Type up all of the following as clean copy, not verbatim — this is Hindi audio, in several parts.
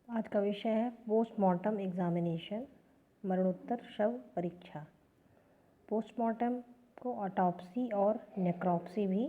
आज का विषय है पोस्टमार्टम एग्जामिनेशन, मरणोत्तर शव परीक्षा। पोस्टमार्टम को ऑटोप्सी और नेक्रोप्सी भी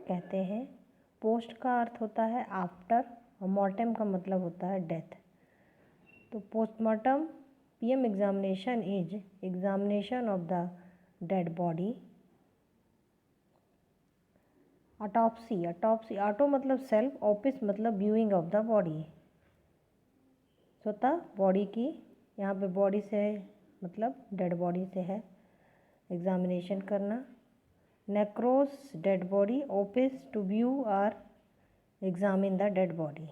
कहते हैं। पोस्ट का अर्थ होता है आफ्टर और मॉर्टम का मतलब होता है डेथ। तो postmortem PM examination is examination of the dead body. Autopsy auto मतलब सेल्फ, ऑपिस मतलब व्यूइंग ऑफ द बॉडी, स्वतः बॉडी की, यहाँ पे बॉडी से मतलब डेड बॉडी से है, एग्जामिनेशन करना। नेक्रोस डेड बॉडी, ओपिस टू व्यू और examine the dead body.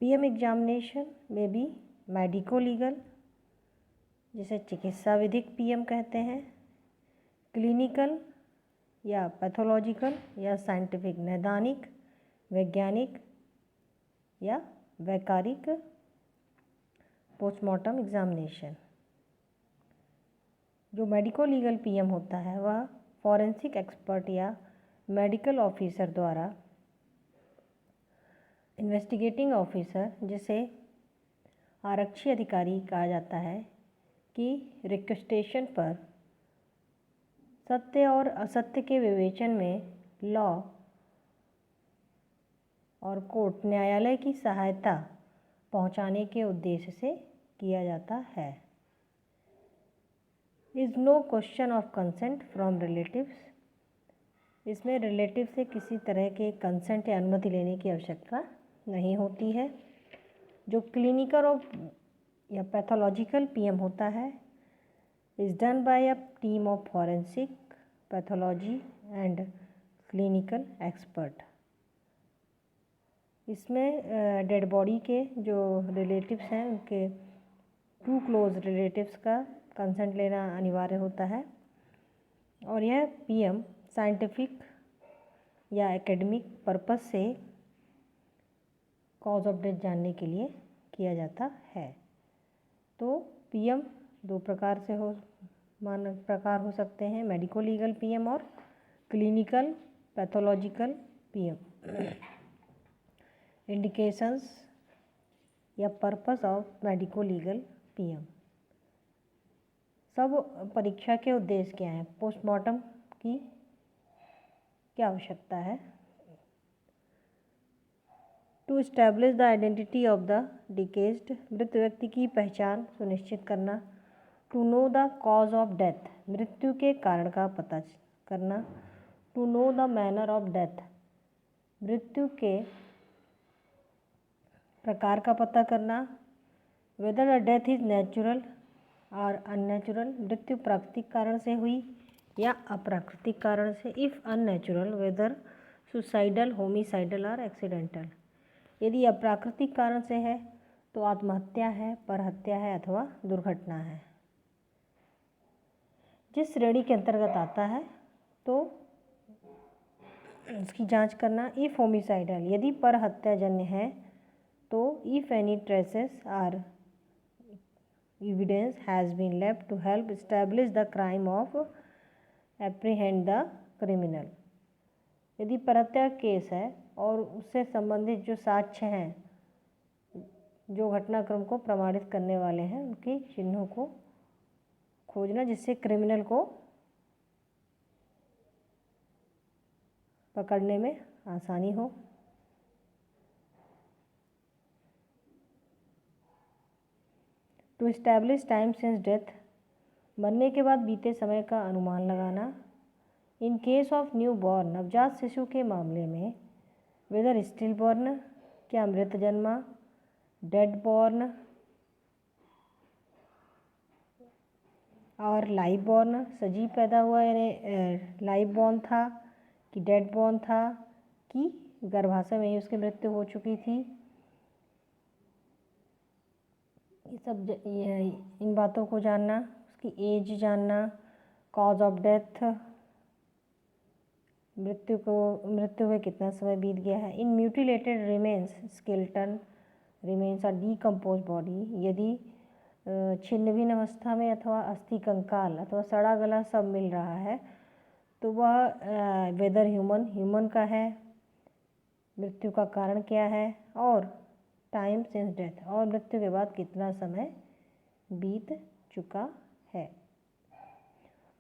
PM examination में भी मेडिको लीगल, जिसे चिकित्सा विधिक पीएम कहते हैं, क्लिनिकल या पैथोलॉजिकल या साइंटिफिक नैदानिक, वैज्ञानिक या वैकारिक पोस्टमार्टम एग्जामिनेशन। जो मेडिको लीगल पीएम होता है वह फॉरेंसिक एक्सपर्ट या मेडिकल ऑफिसर द्वारा, इन्वेस्टिगेटिंग ऑफिसर जिसे आरक्षी अधिकारी कहा जाता है, कि रिक्वेस्टेशन पर सत्य और असत्य के विवेचन में लॉ और कोर्ट न्यायालय की सहायता पहुंचाने के उद्देश्य से किया जाता है। Is no question of consent from relatives, इसमें रिलेटिव से किसी तरह के कंसेंट या अनुमति लेने की आवश्यकता नहीं होती है। जो क्लिनिकल और या पैथोलॉजिकल पीएम होता है, is done by a team of forensic, pathology and clinical expert. इसमें डेड बॉडी के जो रिलेटिव्स हैं उनके टू क्लोज रिलेटिव्स का कंसेंट लेना अनिवार्य होता है, और यह पीएम साइंटिफिक या एकेडमिक पर्पस से कॉज ऑफ डेथ जानने के लिए किया जाता है। तो पीएम दो प्रकार से हो सकते हैं, मेडिको लीगल पीएम और क्लिनिकल पैथोलॉजिकल पीएम। इंडिकेशंस या purpose of medico legal PM. सब परीक्षा के उद्देश्य क्या हैं, पोस्टमार्टम की क्या आवश्यकता है। To establish the identity of the deceased, मृत व्यक्ति की पहचान सुनिश्चित करना। To know the cause of death, मृत्यु के कारण का पता करना। To know the manner of death, मृत्यु के प्रकार का पता करना। Whether the death is natural और अननेचुरल, मृत्यु प्राकृतिक कारण से हुई या अप्राकृतिक कारण से। If unnatural, whether suicidal, homicidal और एक्सीडेंटल। यदि अप्राकृतिक कारण से है तो आत्महत्या है, परहत्या है अथवा दुर्घटना है। जिस श्रेणी के अंतर्गत आता है तो उसकी जांच करना। इफ़ होमिसाइडल, यदि परहत्याजन्य है तो if any traces are evidence has been left to help establish the crime of apprehend the criminal। यदि परहत्या केस है और उससे संबंधित जो साक्ष्य हैं, जो घटनाक्रम को प्रमाणित करने वाले हैं, उनके चिन्हों को खोजना जिससे क्रिमिनल को पकड़ने में आसानी हो। To establish time since death, मरने के बाद बीते समय का अनुमान लगाना। In case of newborn, नवजात शिशु के मामले में, वेदर स्टिल बॉर्न, क्या मृत जन्मा, डेड बॉर्न और लाइव बॉर्न, सजीव पैदा हुआ यानी लाइव बॉर्न था कि डेड बॉर्न था, कि गर्भाशय में ही उसकी मृत्यु हो चुकी थी। ये सब इन बातों को जानना, उसकी एज जानना, कॉज ऑफ डेथ, मृत्यु हुए कितना समय बीत गया है। इन म्यूटिलेटेड रिमेन्स, स्केलेटन रिमेन्स और डीकम्पोज बॉडी, यदि छिन्न भिन्न अवस्था में अथवा अस्थि कंकाल अथवा सड़ा गला सब मिल रहा है तो वह वेदर ह्यूमन का है, मृत्यु का कारण क्या है, और टाइम सिंस डेथ, और मृत्यु के बाद कितना समय बीत चुका है।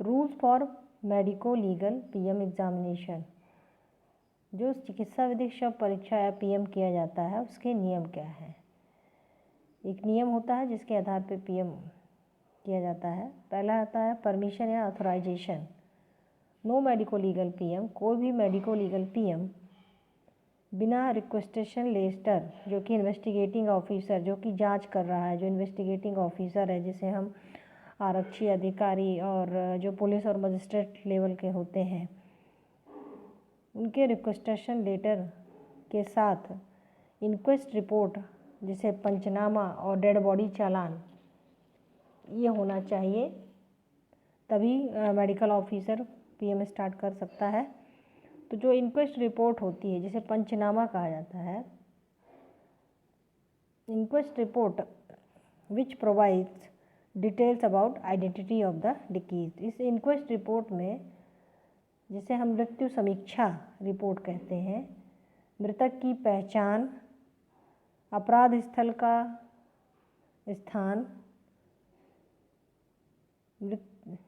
Rules for medico legal PM examination, जो चिकित्सा विधिक शव परीक्षा या पीएम किया जाता है उसके नियम क्या हैं। एक नियम होता है जिसके आधार पर पीएम किया जाता है। पहला आता है परमिशन या authorization. No medico legal PM, कोई भी मेडिको लीगल पीएम बिना रिक्वेस्टेशन लेटर, जो कि इन्वेस्टिगेटिंग ऑफिसर, जो कि जांच कर रहा है, जो इन्वेस्टिगेटिंग ऑफिसर है, जिसे हम आरक्षी अधिकारी और जो पुलिस और मजिस्ट्रेट लेवल के होते हैं, उनके रिक्वेस्टेशन लेटर के साथ इंक्वेस्ट रिपोर्ट, जिसे पंचनामा और डेड बॉडी चालान, ये होना चाहिए, तभी मेडिकल ऑफिसर पीएम स्टार्ट कर सकता है। तो जो इंक्वेस्ट रिपोर्ट होती है, जिसे पंचनामा कहा जाता है, inquest report which provides details about identity of the deceased. इस इंक्वेस्ट रिपोर्ट में, जिसे हम मृत्यु समीक्षा रिपोर्ट कहते हैं, मृतक की पहचान, अपराध स्थल का स्थान,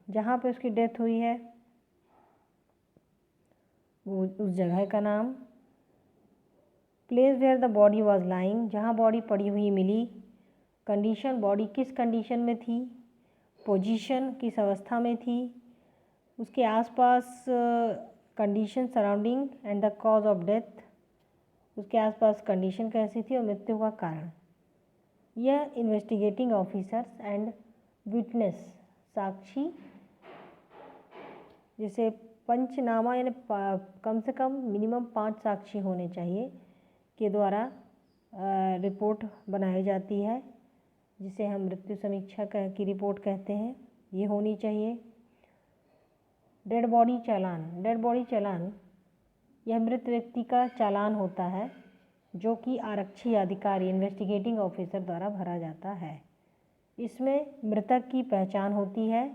जहाँ पे उसकी डेथ हुई है वो उस जगह का नाम, place where the body was lying, जहाँ बॉडी पड़ी हुई मिली, कंडीशन, बॉडी किस कंडीशन में थी, पोजीशन, किस अवस्था में थी, उसके आसपास condition surrounding and the cause of death, उसके आसपास कंडीशन कैसी थी और मृत्यु का कारण। यह इन्वेस्टिगेटिंग ऑफिसर्स एंड विटनेस, साक्षी, जैसे पंचनामा यानी कम से कम मिनिमम 5 साक्षी होने चाहिए के द्वारा रिपोर्ट बनाई जाती है, जिसे हम मृत्यु समीक्षा की रिपोर्ट कहते हैं, ये होनी चाहिए। डेड बॉडी चालान, डेड बॉडी चालान यह मृत व्यक्ति का चालान होता है, जो कि आरक्षी अधिकारी इन्वेस्टिगेटिंग ऑफिसर द्वारा भरा जाता है। इसमें मृतक की पहचान होती है,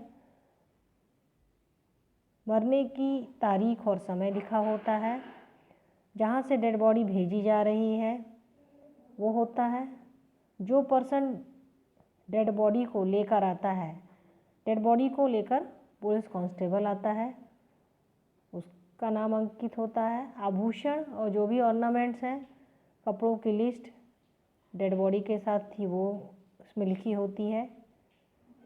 मरने की तारीख और समय लिखा होता है, जहाँ से डेड बॉडी भेजी जा रही है वो होता है, जो पर्सन डेड बॉडी को लेकर आता है, डेड बॉडी को लेकर पुलिस कांस्टेबल आता है, उसका नाम अंकित होता है। आभूषण और जो भी ऑर्नामेंट्स हैं, कपड़ों की लिस्ट डेड बॉडी के साथ थी वो उसमें लिखी होती है।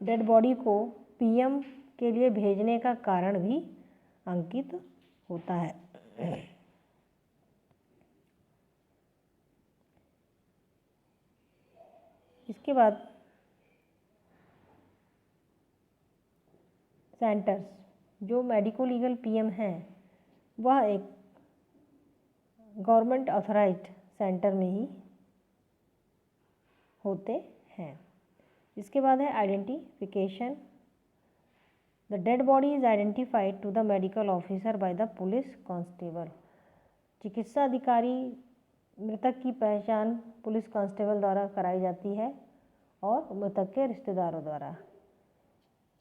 डेड बॉडी को पीएम के लिए भेजने का कारण भी अंकित होता है। इसके बाद सेंटर्स, जो मेडिको लीगल पीएम हैं वह एक गवर्नमेंट ऑथराइज्ड सेंटर में ही होते हैं। इसके बाद है identification. The dead body is identified to the medical officer by the police constable. चिकित्सा अधिकारी मृतक की पहचान पुलिस कांस्टेबल द्वारा कराई जाती है और मृतक के रिश्तेदारों द्वारा,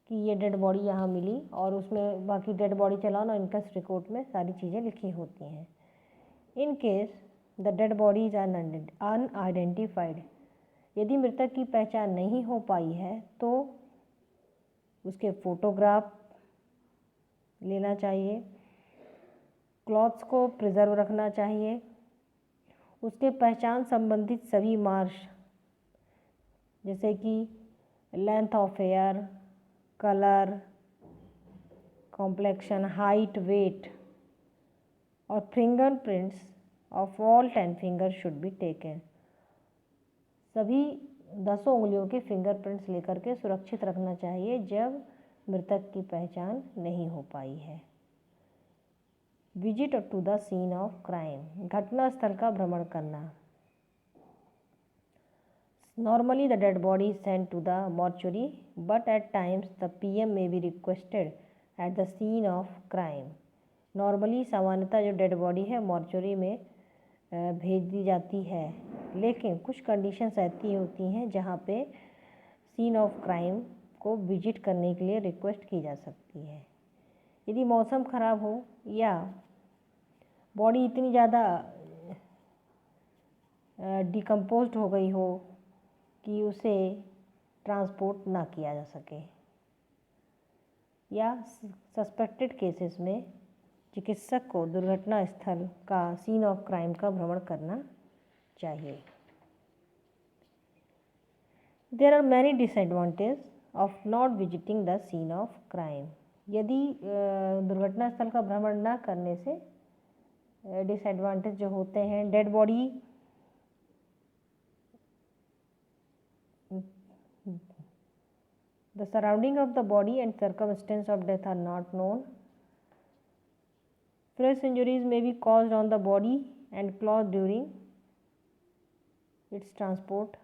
कि ये डेड बॉडी यहाँ मिली, और उसमें बाकी डेड बॉडी चालान और इंक्वेस्ट रिपोर्ट में सारी चीज़ें लिखी होती हैं। In case the dead body is unidentified, यदि मृतक की पहचान नहीं हो पाई है तो उसके फोटोग्राफ लेना चाहिए, क्लॉथ्स को प्रिजर्व रखना चाहिए, उसके पहचान संबंधित सभी मार्क्स, जैसे कि length of hair, colour, complexion, height, weight और fingerprints of all 10 finger should be taken. सभी 10 उंगलियों के फिंगरप्रिंट्स लेकर के सुरक्षित रखना चाहिए जब मृतक की पहचान नहीं हो पाई है। Visit to the scene of crime, घटना स्थल का भ्रमण करना। Normally the dead body is sent to the mortuary, but at times the PM may be requested at the scene of crime. Normally सामान्यतः जो डेड बॉडी है मॉर्चुरी में भेज दी जाती है, लेकिन कुछ कंडीशंस ऐसी होती हैं जहाँ पे सीन ऑफ क्राइम को विजिट करने के लिए रिक्वेस्ट की जा सकती है। यदि मौसम ख़राब हो या बॉडी इतनी ज़्यादा डिकम्पोज्ड हो गई हो कि उसे ट्रांसपोर्ट ना किया जा सके, या सस्पेक्टेड केसेस में चिकित्सक को दुर्घटना स्थल का सीन ऑफ क्राइम का भ्रमण करना चाहिए। There are many disadvantage of not visiting the scene of crime. यदि दुर्घटना स्थल का भ्रमण ना करने से डिसएडवांटेज जो होते हैं, dead body the surrounding of the body and circumstance of death are not known. Fresh injuries may be caused on the body and cloth during its transport.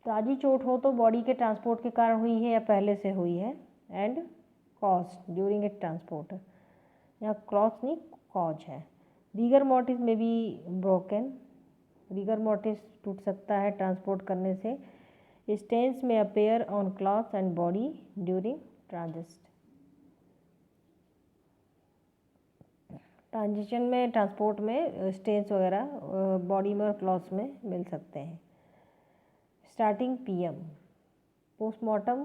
ताजी चोट हो तो बॉडी के ट्रांसपोर्ट के कारण हुई है या पहले से हुई है, and cause during it transport, यहाँ क्लॉथ नहीं कॉज है। रीगर मोर्टिस में भी ब्रोकन, रीगर मोर्टिस टूट सकता है ट्रांसपोर्ट करने से। स्टेन्स में appear on cloth and body during transition में, ट्रांसपोर्ट में स्टेन्स वगैरह बॉडी में और क्लॉथ्स में मिल सकते हैं। स्टार्टिंग पीएम, पोस्टमार्टम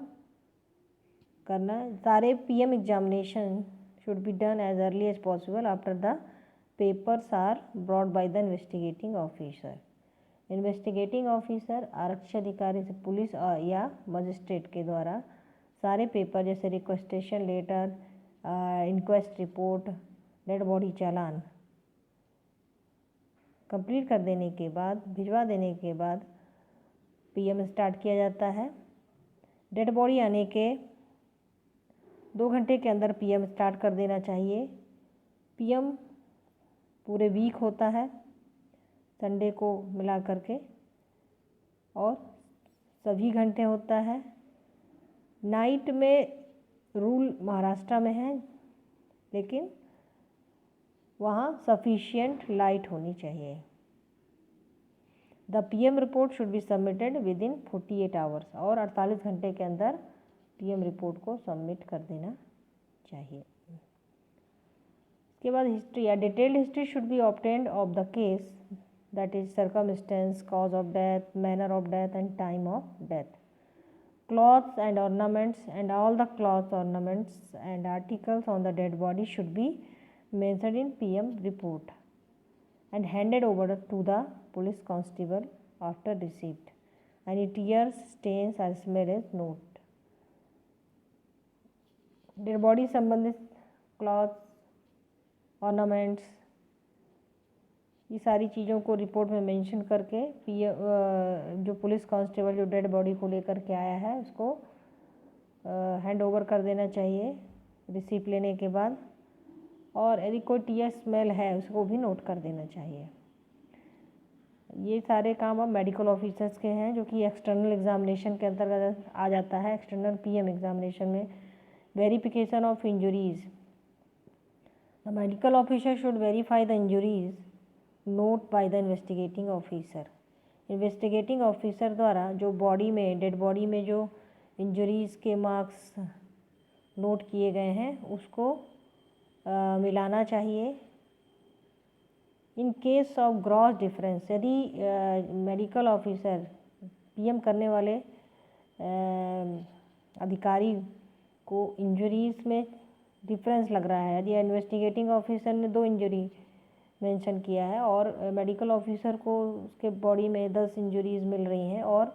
करना। सारे PM examination should be done as early as possible after the papers are brought by the investigating officer. Investigating officer आरक्षी अधिकारी से पुलिस या मजिस्ट्रेट के द्वारा सारे पेपर जैसे requisition letter, inquest report, dead body चालान कंप्लीट कर देने के बाद, भिजवा देने के बाद पीएम स्टार्ट किया जाता है। डेड बॉडी आने के 2 घंटे के अंदर पीएम स्टार्ट कर देना चाहिए। पीएम पूरे वीक होता है, संडे को मिला करके, और सभी घंटे होता है। नाइट में रूल महाराष्ट्र में है, लेकिन वहाँ सफिशिएंट लाइट होनी चाहिए। The PM report should be submitted with in 48 hours, और 48 घंटे के अंदर पीएम रिपोर्ट को सबमिट कर देना चाहिए। इसके बाद हिस्ट्री या detailed history should be obtained of the case, that is circumstance, cause of death, manner of death and time of death. Cloths and ornaments and all the cloths, ornaments and articles on the dead body should be mentioned in PM report and handed over to the police constable after receipt. Any tears, stains or smell is note. Dead body संबंधित cloths, ornaments, ये सारी चीज़ों को रिपोर्ट में मेंशन करके जो पुलिस कांस्टेबल जो डेड बॉडी को लेकर के आया है उसको हैंड ओवर कर देना चाहिए रिसीप्ट लेने के बाद। और यदि कोई टीयर स्मेल है उसको भी नोट कर देना चाहिए। ये सारे काम अब मेडिकल ऑफिसर्स के हैं, जो कि एक्सटर्नल एग्जामिनेशन के अंतर्गत आ जाता है। एक्सटर्नल पीएम एग्जामिनेशन में verification of injuries, the medical officer should verify the injuries note bye the investigating officer. Investigating officer द्वारा जो बॉडी में, डेड बॉडी में जो इंजरीज़ के मार्क्स नोट किए गए हैं उसको मिलाना चाहिए। इन केस ऑफ ग्रॉस डिफरेंस, यदि मेडिकल ऑफिसर पीएम करने वाले अधिकारी को इंजरीज़ में डिफरेंस लग रहा है, यदि इन्वेस्टिगेटिंग ऑफिसर ने 2 इंजरी मेंशन किया है और मेडिकल ऑफिसर को उसके बॉडी में 10 इंजरीज़ मिल रही हैं और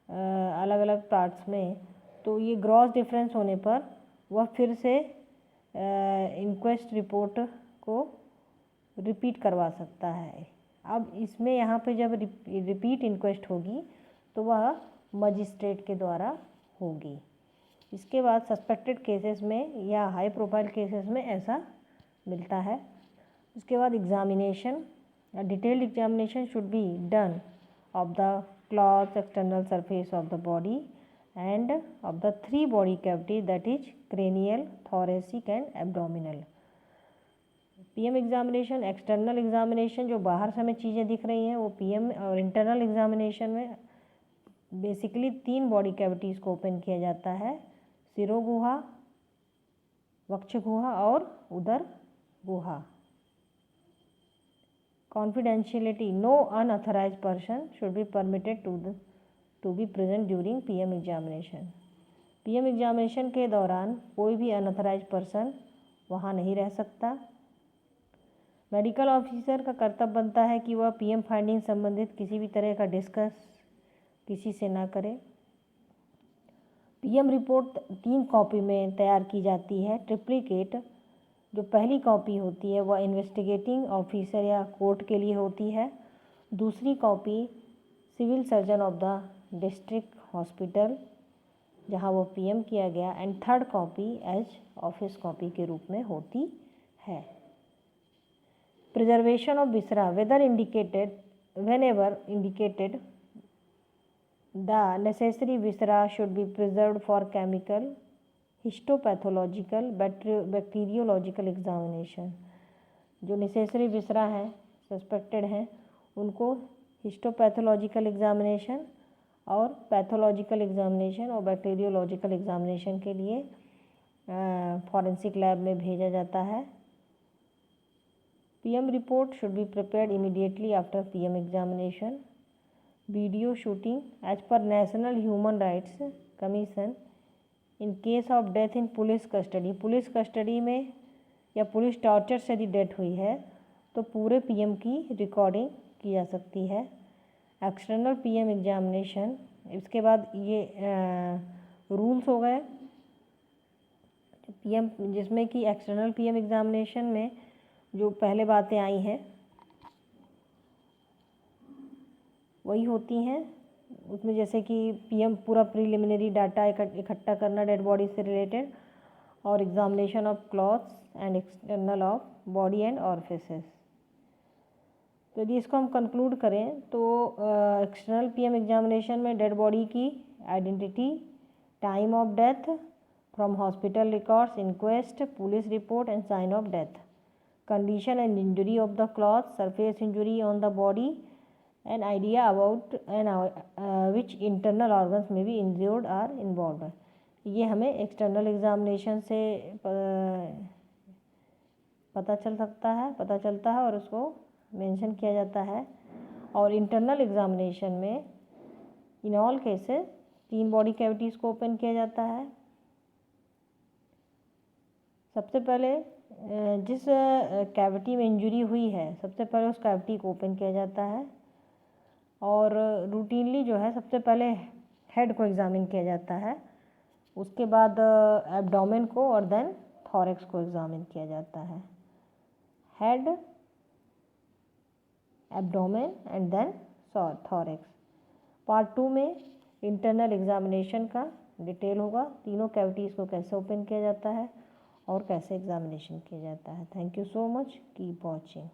अलग अलग पार्ट्स में, तो ये ग्रॉस डिफरेंस होने पर वह फिर से इंक्वेस्ट रिपोर्ट को रिपीट करवा सकता है। अब इसमें यहाँ पे जब रिपीट इंक्वेस्ट होगी तो वह मजिस्ट्रेट के द्वारा होगी। इसके बाद सस्पेक्टेड केसेस में या हाई प्रोफाइल केसेस में ऐसा मिलता है। उसके बाद examination, detailed examination should be done of the cloth, external surface of the body end of the 3 body cavity, that is cranial, thoracic and abdominal. PM examination, external examination जो बाहर से हमें चीज़ें दिख रही हैं वो पीएम, और इंटरनल एग्जामिनेशन में बेसिकली 3 बॉडी कैविटीज़ को ओपन किया जाता है, सिरो गुहा, वक्ष गुहा और उदर गुहा। Confidentiality, no unauthorised person should be permitted to be present during PM examination. PM examination के दौरान कोई भी अनऑथराइज्ड पर्सन वहाँ नहीं रह सकता। मेडिकल ऑफिसर का कर्तव्य बनता है कि वह पीएम फाइंडिंग संबंधित किसी भी तरह का डिस्कस किसी से ना करे। पीएम रिपोर्ट 3 कॉपी में तैयार की जाती है। ट्रिप्लिकेट जो पहली कॉपी होती है वह इन्वेस्टिगेटिंग ऑफिसर या कोर्ट के लिए होती है। दूसरी copy civil surgeon of the district hospital जहां वो पीएम किया गया, and third copy as office copy के रूप में होती है। Preservation of viscera, whether indicated whenever indicated the necessary viscera should be preserved for chemical, histopathological, bacteriological examination। जो नेसेसरी विसरा हैं सस्पेक्टेड हैं उनको हिस्टोपैथोलॉजिकल एग्जामिनेशन और पैथोलॉजिकल एग्जामिनेशन और बैक्टीरियोलॉजिकल एग्जामिनेशन के लिए फॉरेंसिक लैब में भेजा जाता है। PM report should be prepared immediately after PM examination. Video shooting as per national human rights commission in case of death in police custody, police custody में या पुलिस टॉर्चर से यदि डेथ हुई है तो पूरे पीएम की रिकॉर्डिंग की जा सकती है। एक्सटर्नल पीएम एग्जामिनेशन, इसके बाद ये रूल्स हो गए पीएम, जिसमें कि एक्सटर्नल पीएम एग्जामिनेशन में जो पहले बातें आई हैं वही होती हैं उसमें, जैसे कि पीएम पूरा प्रीलिमिनरी डाटा इकट्ठा करना डेड बॉडी से रिलेटेड, और examination of clothes and external of body and orifices. तो यदि इसको हम कंक्लूड करें तो एक्सटर्नल पीएम एग्जामिनेशन में डेड बॉडी की identity, time of death from hospital records, inquest, police report and sign of death, condition and injury of the cloth, surface injury on the body, an idea about which internal organs may be injured or involved। ये हमें एक्सटर्नल एग्जामिनेशन से पता चलता है और उसको मेंशन किया जाता है। और इंटरनल एग्जामिनेशन में in all cases 3 body cavities को ओपन किया जाता है। सबसे पहले जिस कैविटी में इंजरी हुई है सबसे पहले उस कैविटी को ओपन किया जाता है, और रूटीनली जो है सबसे पहले हेड को एग्ज़ामिन किया जाता है, उसके बाद एब्डोमेन को और देन थॉरेक्स को एग्ज़ामिन किया जाता है। Head, abdomen and then thorax. Part 2 में इंटरनल एग्ज़ामिनेशन का डिटेल होगा, तीनों कैविटीज़ को कैसे ओपन किया जाता है और कैसे एग्जामिनेशन किया जाता है। Thank you so much, keep watching.